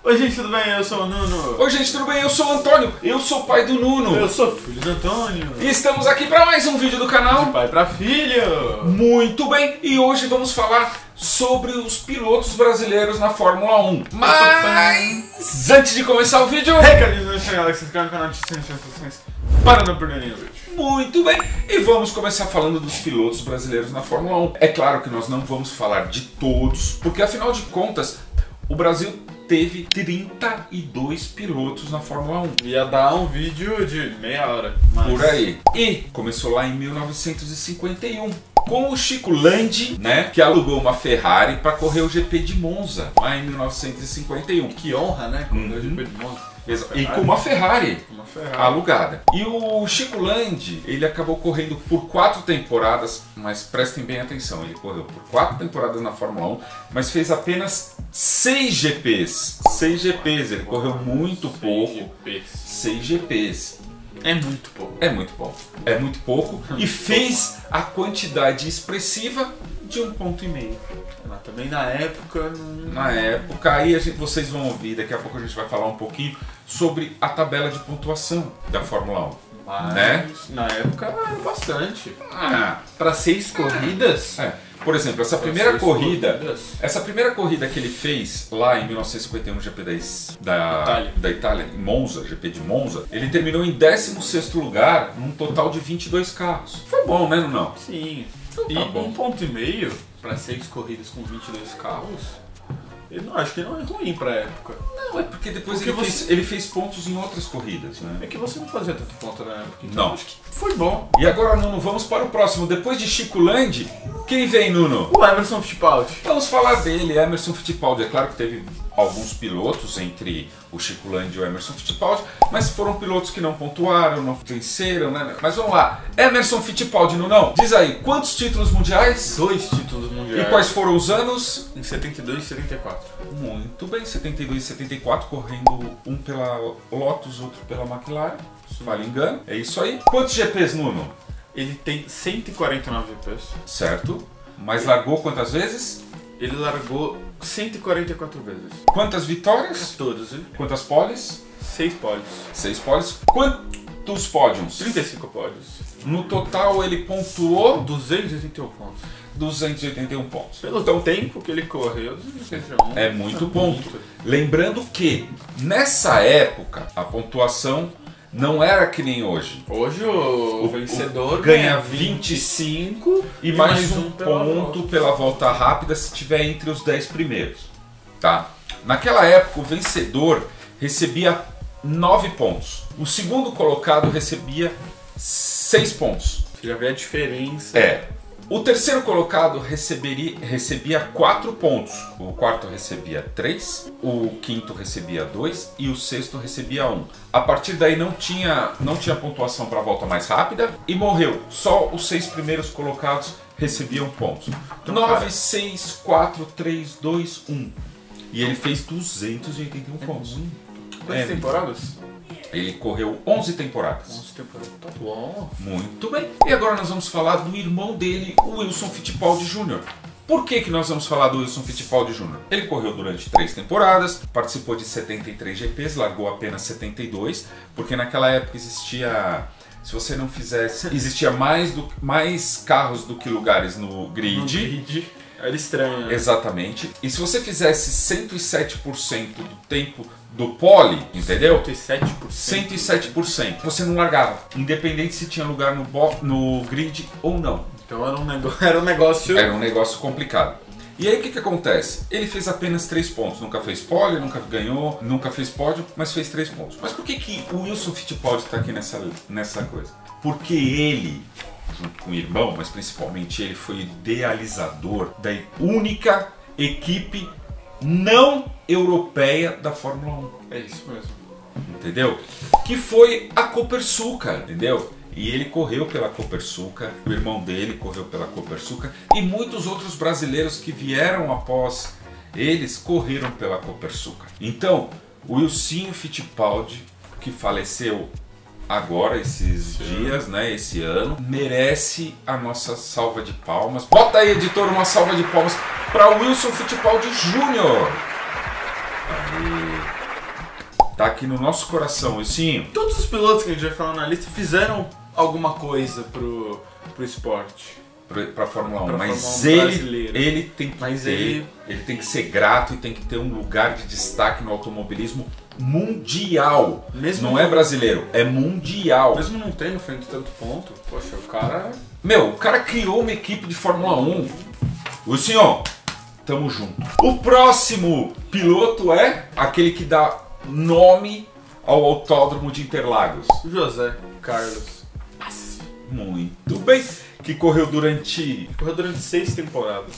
Oi gente, tudo bem? Eu sou o Nuno. Oi gente, tudo bem? Eu sou o Antônio, eu sou o pai do Nuno. Eu sou filho do Antônio. E estamos aqui para mais um vídeo do canal. De pai pra filho. Muito bem, e hoje vamos falar sobre os pilotos brasileiros na Fórmula 1. Mas antes de começar o vídeo... Recadinho do canal, que se inscreve no canal de notificações para não perder nenhum vídeo. Muito bem, e vamos começar falando dos pilotos brasileiros na Fórmula 1. É claro que nós não vamos falar de todos, porque afinal de contas, o Brasil teve 32 pilotos na Fórmula 1. Ia dar um vídeo de meia hora. Mas... Por aí. E começou lá em 1951. Com o Chico Landi, né, que alugou uma Ferrari para correr o GP de Monza, lá em 1951. Que honra, né? Correr o GP de Monza. E com uma Ferrari. Ferrari Alugada. E o Chico Landi, ele acabou correndo por 4 temporadas, mas prestem bem atenção, ele correu por 4 temporadas na Fórmula 1, mas fez apenas 6 GPs. 6 GPs, ele correu muito pouco. 6 GPs. É muito pouco. É muito pouco. É muito pouco. E fez a quantidade expressiva de 1,5 ponto. Mas também na época... Na época, aí vocês vão ouvir, daqui a pouco a gente vai falar um pouquinho sobre a tabela de pontuação da Fórmula 1. Mas né? Na época era bastante. Ah, para 6 corridas? Por exemplo, essa primeira corrida que ele fez lá em 1951 no GP da Itália, em Monza, GP de Monza, ele terminou em 16º lugar, num total de 22 carros. Foi bom, né, não? Sim. Então, e tá bom. 1,5 ponto para 6 corridas com 22 carros, eu não acho que não é ruim pra época. Não, é porque depois ele fez pontos em outras corridas, né? É que você não fazia tanto ponto na época, então Não. acho que foi bom. E agora, Nuno, vamos para o próximo. Depois de Chico Landi, quem vem, Nuno? O Emerson Fittipaldi. Vamos falar dele, Emerson Fittipaldi. É claro que teve alguns pilotos entre o Chico Landi e o Emerson Fittipaldi, mas foram pilotos que não pontuaram, não venceram, né? Mas vamos lá. Emerson Fittipaldi, Nuno, diz aí, quantos títulos mundiais? 2 títulos mundiais. E quais foram os anos? Em 72 e 74. Muito bem, 72 e 74, correndo um pela Lotus, outro pela McLaren. Se não me engano. É isso aí. Quantos GPs, Nuno? Ele tem 149 GPs. Certo. Mas largou quantas vezes? Ele largou 144 vezes. Quantas vitórias? 14. Quantas poles? 6 pódios. 6 pódios. Quantos pódios? 35 pódios. No total ele pontuou 281 pontos. 281 pontos. Pelo tempo que ele correu, 281. É muito ponto. Lembrando que nessa época a pontuação não era que nem hoje. Hoje o vencedor ganha 25 e mais um ponto pela volta rápida se tiver entre os 10 primeiros. Tá? Naquela época o vencedor recebia 9 pontos. O segundo colocado recebia 6 pontos. Você já vê a diferença. O terceiro colocado recebia 4 pontos. O quarto recebia 3, o quinto recebia 2 e o sexto recebia 1. A partir daí não tinha pontuação para a volta mais rápida e morreu. Só os 6 primeiros colocados recebiam pontos. 9, 6, 4, 3, 2, 1. E ele fez 281 pontos. Quantas temporadas? Ele correu 11 temporadas. 11 temporadas, tá bom. Muito bem. E agora nós vamos falar do irmão dele, o Wilson Fittipaldi Jr. Por que nós vamos falar do Wilson Fittipaldi Jr.? Ele correu durante 3 temporadas, participou de 73 GPs, largou apenas 72, porque naquela época existia... Se você não fizesse... Existia mais carros do que lugares no grid. Era estranho, né? Exatamente. E se você fizesse 107% do tempo do pole, entendeu? 107%. Você não largava, independente se tinha lugar no grid ou não. Então era um negócio complicado. E aí o que acontece? Ele fez apenas 3 pontos. Nunca fez pole, nunca ganhou, nunca fez pódio, mas fez 3 pontos. Mas por que o Wilson Fittipaldi está aqui nessa coisa? Porque ele, junto com o irmão, mas principalmente ele, foi idealizador da única equipe não europeia da Fórmula 1. É isso mesmo. Entendeu? Que foi a Copersucar, entendeu? E ele correu pela Copersucar, o irmão dele correu pela Copersucar e muitos outros brasileiros que vieram após eles correram pela Copersucar. Então, o Wilson Fittipaldi, que faleceu agora, esses dias, né, esse ano, merece a nossa salva de palmas. Bota aí, editor, uma salva de palmas para Wilson Fittipaldi Jr. Aí. tá aqui no nosso coração, Ilcinho. Todos os pilotos que a gente vai falar na lista fizeram alguma coisa pro esporte. Pra Fórmula 1, Pra mas Fórmula 1 brasileira. ele tem que Mas ter, ele tem que ser grato e tem que ter um lugar de destaque no automobilismo mundial. Mesmo Não é brasileiro, é mundial. Mesmo não tendo feito tanto ponto, poxa, o cara... Meu, o cara criou uma equipe de Fórmula 1. O senhor, tamo junto. O próximo piloto é aquele que dá nome ao Autódromo de Interlagos. José Carlos. Muito bem. Que correu durante... Correu durante 6 temporadas.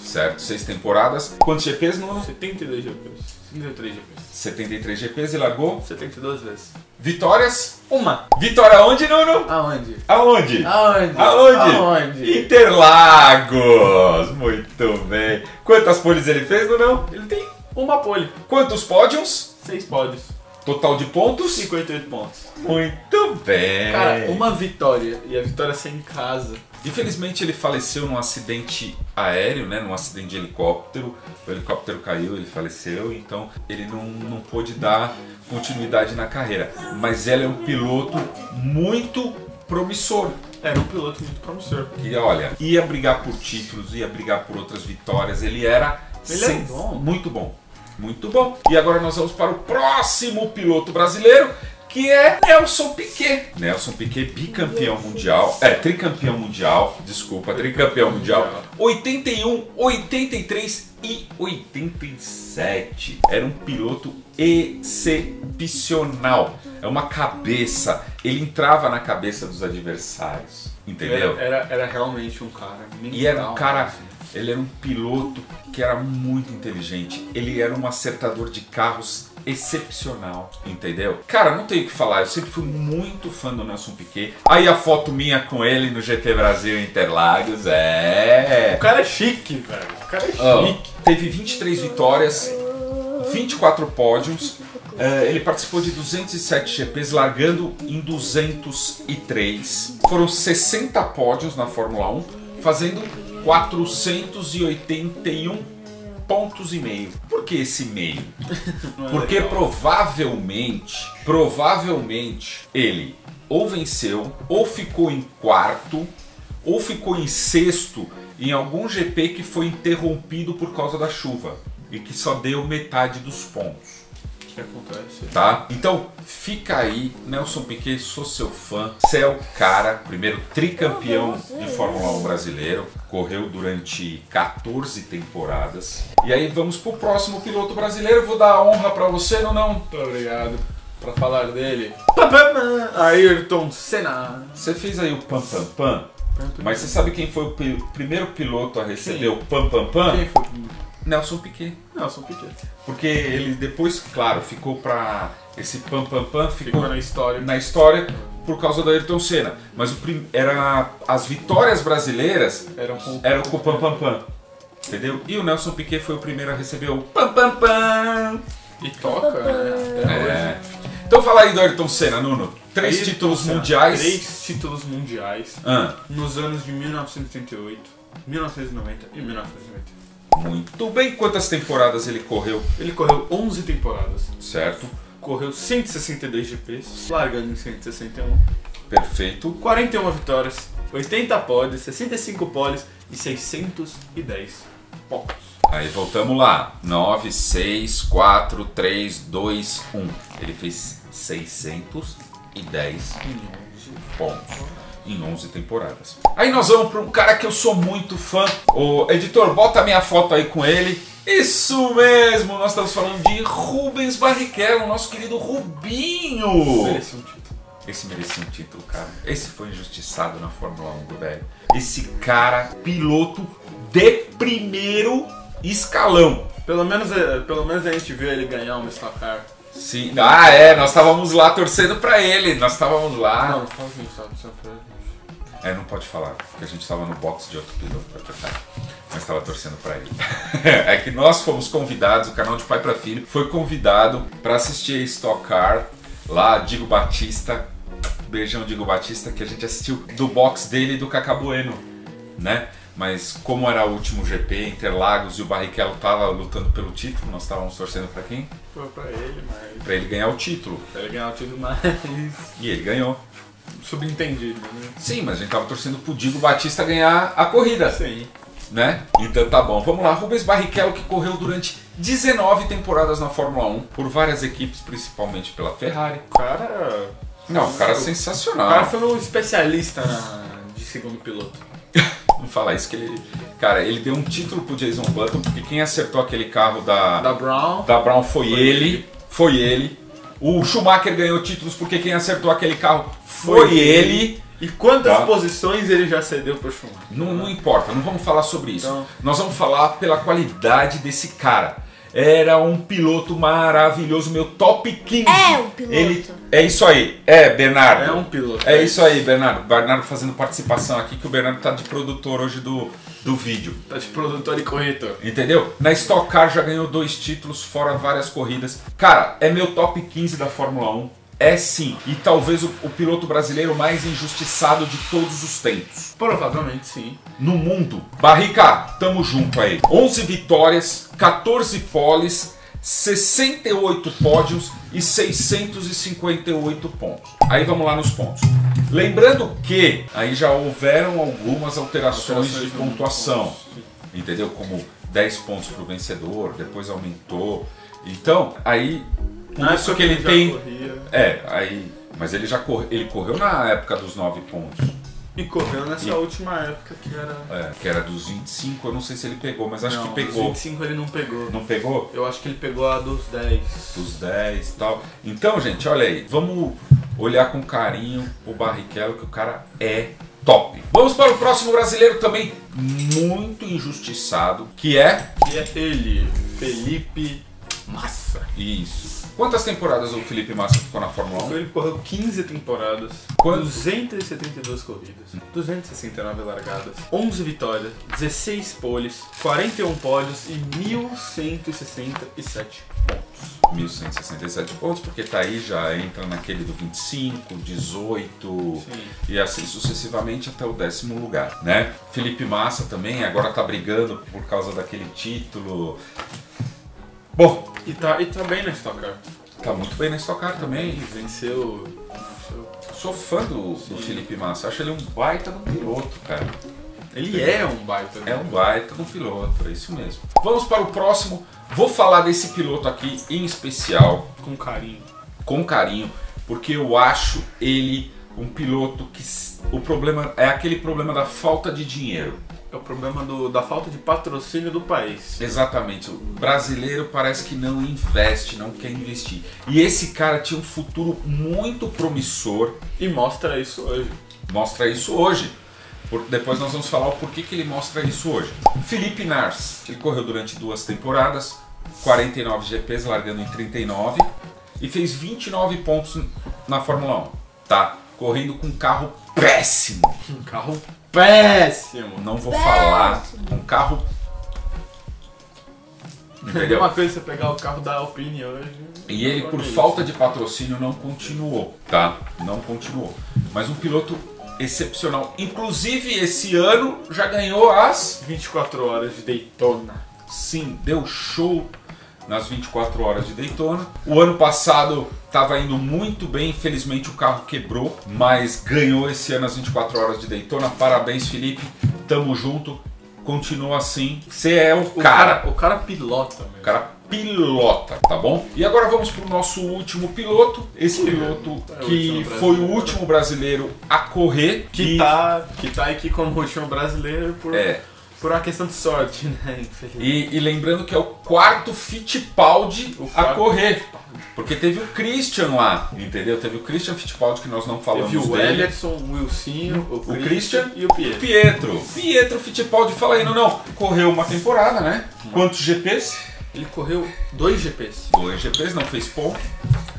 Certo, 6 temporadas. Quantos GPs no ano? 72 GPs. 73 GPs. 73 GPs e largou. 72 vezes. Vitórias? Uma. Vitória onde, Nuno? Aonde? Aonde? Aonde? Aonde? Aonde? Interlagos! Muito bem. Quantas poles ele fez, Nuno? Ele tem uma pole. Quantos pódios? 6 pódios. Total de pontos? 58 pontos. Muito bem. Cara, uma vitória. E a vitória sem casa. Infelizmente ele faleceu num acidente aéreo, né? Num acidente de helicóptero. O helicóptero caiu, ele faleceu, então ele não pôde dar continuidade na carreira. Mas ele é um piloto muito promissor. Era um piloto muito promissor. E olha, ia brigar por títulos, ia brigar por outras vitórias. Ele era bom. Muito bom. Muito bom. E agora nós vamos para o próximo piloto brasileiro, que é Nelson Piquet. Nelson Piquet, bicampeão mundial, tricampeão mundial, desculpa, tricampeão mundial, 81, 83 e 87. Era um piloto excepcional. É uma cabeça. Ele entrava na cabeça dos adversários, entendeu? Era realmente um cara mental. E era um cara... assim. Ele era um piloto que era muito inteligente. Ele era um acertador de carros excepcional, entendeu? Cara, não tenho o que falar. Eu sempre fui muito fã do Nelson Piquet. Aí a foto minha com ele no GP Brasil Interlagos. O cara é chique, velho. O cara é chique. Teve 23 vitórias, 24 pódios. Ele participou de 207 GPs, largando em 203. Foram 60 pódios na Fórmula 1, fazendo 481 pontos e meio. Por que esse meio? Porque provavelmente ele ou venceu, ou ficou em quarto, ou ficou em sexto em algum GP que foi interrompido por causa da chuva e que só deu metade dos pontos. Que acontece. Tá? Então fica aí, Nelson Piquet, sou seu fã. Você é o cara, primeiro tricampeão de Fórmula 1 brasileiro, correu durante 14 temporadas. E aí vamos pro próximo piloto brasileiro. Vou dar a honra pra você, não? Muito obrigado. Pra falar dele, Ayrton Senna. Você fez aí o pam pam pam, mas você sabe quem foi o primeiro piloto a receber o pam pam pam? Quem foi? Nelson Piquet. Nelson Piquet. Porque ele depois, claro, ficou pra... Esse pam pam pam ficou na história por causa do Ayrton Senna. Mas as vitórias brasileiras eram com o pam pam pam. Entendeu? E o Nelson Piquet foi o primeiro a receber o pam pam pam. E toca, né? Então fala aí do Ayrton Senna, Nuno. 3 títulos mundiais. 3 títulos mundiais nos anos de 1988, 1990 e 1990. Muito bem. Quantas temporadas ele correu? Ele correu 11 temporadas. Certo. Correu 162 GPs, largando em 161. Perfeito. 41 vitórias, 80 pódios, 65 pódios e 610 pontos. Aí voltamos lá. 9, 6, 4, 3, 2, 1. Ele fez 610 pontos em 11 temporadas. Aí nós vamos para um cara que eu sou muito fã. O editor, bota a minha foto aí com ele. Isso mesmo, nós estamos falando de Rubens Barrichello, nosso querido Rubinho. Merecia um título. Esse merecia um título, cara. Esse foi injustiçado na Fórmula 1, velho. Esse cara, piloto de primeiro escalão. Pelo menos a gente viu ele ganhar uma Stock Car. Sim. Nós estávamos lá torcendo pra ele. Nós estávamos lá. Não fala que a gente estava torcendo pra ele. Não pode falar, porque a gente estava no box de outro piloto, mas estava torcendo pra ele. É que nós fomos convidados, o canal de pai pra filho foi convidado para assistir a Stock Car lá, Diego Batista. Beijão, Diego Batista, que a gente assistiu do box dele e do Cacá Bueno, né? Mas como era o último GP, Interlagos, e o Barrichello tava lutando pelo título, nós estávamos torcendo para quem? Foi pra ele, mas... Para ele ganhar o título. Pra ele ganhar o título, mas... E ele ganhou. Subentendido, né? Sim, mas a gente tava torcendo pro Diego Batista ganhar a corrida. Sim. Né? Então tá bom, vamos lá. Rubens Barrichello, que correu durante 19 temporadas na Fórmula 1, por várias equipes, principalmente pela Ferrari. O cara... Não, o cara é O sensacional. cara foi um especialista de segundo piloto. Não fala isso que ele... Cara, ele deu um título pro Jason Button, porque quem acertou aquele carro da Brown foi ele. Foi ele. O Schumacher ganhou títulos porque quem acertou aquele carro foi ele. E quantas posições ele já cedeu pro Schumacher? Não importa, não vamos falar sobre isso. Então... Nós vamos falar pela qualidade desse cara. Era um piloto maravilhoso, meu top 15. É um piloto. É isso aí, Bernardo. É um piloto. É isso aí, Bernardo. Bernardo fazendo participação aqui, que o Bernardo tá de produtor hoje do vídeo. Tá de produtor e corretor. Entendeu? Na Stock Car já ganhou 2 títulos, fora várias corridas. Cara, é meu top 15 da Fórmula 1. É sim, e talvez o piloto brasileiro mais injustiçado de todos os tempos. Provavelmente sim. No mundo. Barrica, tamo junto aí. 11 vitórias, 14 poles, 68 pódios e 658 pontos. Aí vamos lá nos pontos. Lembrando que aí já houveram algumas alterações de pontuação. Entendeu? Como 10 pontos para o vencedor, depois aumentou. Então, aí... Por isso que ele tem... Corria. Mas ele correu na época dos 9 pontos. E correu nessa última época que era... Que era dos 25, eu não sei se ele pegou, mas acho que Dos pegou. 25 ele não pegou. Não pegou? Eu acho que ele pegou a dos 10. Dos 10 e tal. Então, gente, olha aí. Vamos olhar com carinho o Barrichello, que o cara é top. Vamos para o próximo brasileiro também muito injustiçado, que é... E é ele, Felipe Massa. Isso. Quantas temporadas o Felipe Massa ficou na Fórmula 1? Ele correu 15 temporadas, Quanto? 272 corridas, 269 largadas, 11 vitórias, 16 poles, 41 pódios e 1.167 pontos. 1.167 pontos, porque tá aí, já entra naquele do 25, 18 Sim. e assim sucessivamente até o 10º lugar, né? Felipe Massa também agora tá brigando por causa daquele título. Bom, E tá bem na Stock Car. tá muito bem na Stock Car também. Venceu. Sou fã do Felipe Massa, acho ele um baita do piloto, cara. Ele é um baita. É um baita do piloto, é isso mesmo. Vamos para o próximo. Vou falar desse piloto aqui em especial, Com carinho. com carinho, porque eu acho ele um piloto que o problema é aquele problema da falta de dinheiro. É o problema da falta de patrocínio do país. Exatamente, o brasileiro parece que não investe, não quer investir. E esse cara tinha um futuro muito promissor. E mostra isso hoje. Mostra isso hoje. Depois nós vamos falar o porquê que ele mostra isso hoje. Felipe Nars, ele correu durante 2 temporadas, 49 GPs, largando em 39, e fez 29 pontos na Fórmula 1. Tá, correndo com um carro péssimo. Um carro péssimo. Não vou falar, um carro... É Entendeu? uma coisa você pegar o carro da Alpine hoje. E ele, por falta de patrocínio, não continuou, tá? Não continuou. Mas um piloto excepcional. Inclusive, esse ano já ganhou as... 24 horas de Daytona. Sim, deu show nas 24 horas de Daytona. O ano passado estava indo muito bem, infelizmente o carro quebrou, mas ganhou esse ano as 24 horas de Daytona. Parabéns, Felipe, tamo junto, continua assim. Você é o cara. O cara pilota mesmo. O cara pilota, tá bom? E agora vamos pro nosso último piloto. Esse piloto que foi o último brasileiro a correr. Que tá aqui como último brasileiro por uma questão de sorte, né? E lembrando que é o 4º Fittipaldi a correr. Porque teve o Christian lá, entendeu? Teve o Christian Fittipaldi, que nós não falamos dele. Teve o dele. Emerson, o Wilsinho, o Christian e o Pietro. Pietro Fittipaldi, fala aí, não. Correu uma temporada, né? Quantos GPs? Ele correu 2 GPs. 2 GPs, não fez ponto.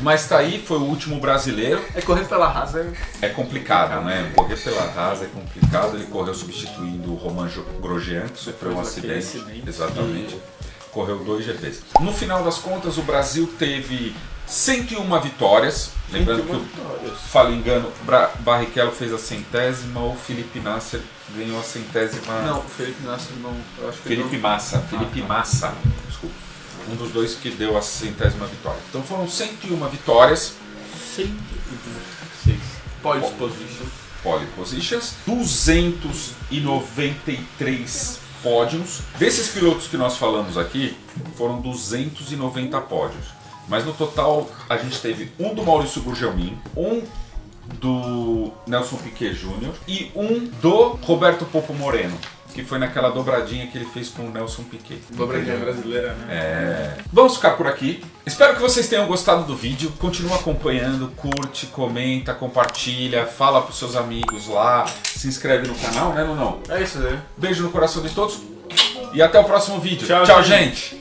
Mas tá aí, foi o último brasileiro. Correr pela Haas é complicado, né? Correr pela Haas é complicado. Ele correu substituindo o Romain Grosjean, que sofreu um acidente. Exatamente. Correu 2 GPs. No final das contas, o Brasil teve 101 vitórias. Lembrando que o falo engano, Barrichello fez a 100ª, o Felipe Nasser ganhou a 100ª. Não, o Felipe Nasser não. Eu acho que Felipe Massa, desculpa. Um dos dois que deu a 100ª vitória. Então foram 101 vitórias. 106 pole positions. 293 pódios. Desses pilotos que nós falamos aqui, foram 290 pódios. Mas no total a gente teve um do Maurício Gugelmin, um do Nelson Piquet Jr. e um do Roberto Popo Moreno, que foi naquela dobradinha que ele fez com o Nelson Piquet. Dobradinha brasileira, né? Vamos ficar por aqui. Espero que vocês tenham gostado do vídeo. Continua acompanhando, curte, comenta, compartilha, fala pros seus amigos lá, se inscreve no canal, né, não? É isso aí. Beijo no coração de todos e até o próximo vídeo. Tchau, Tchau, gente!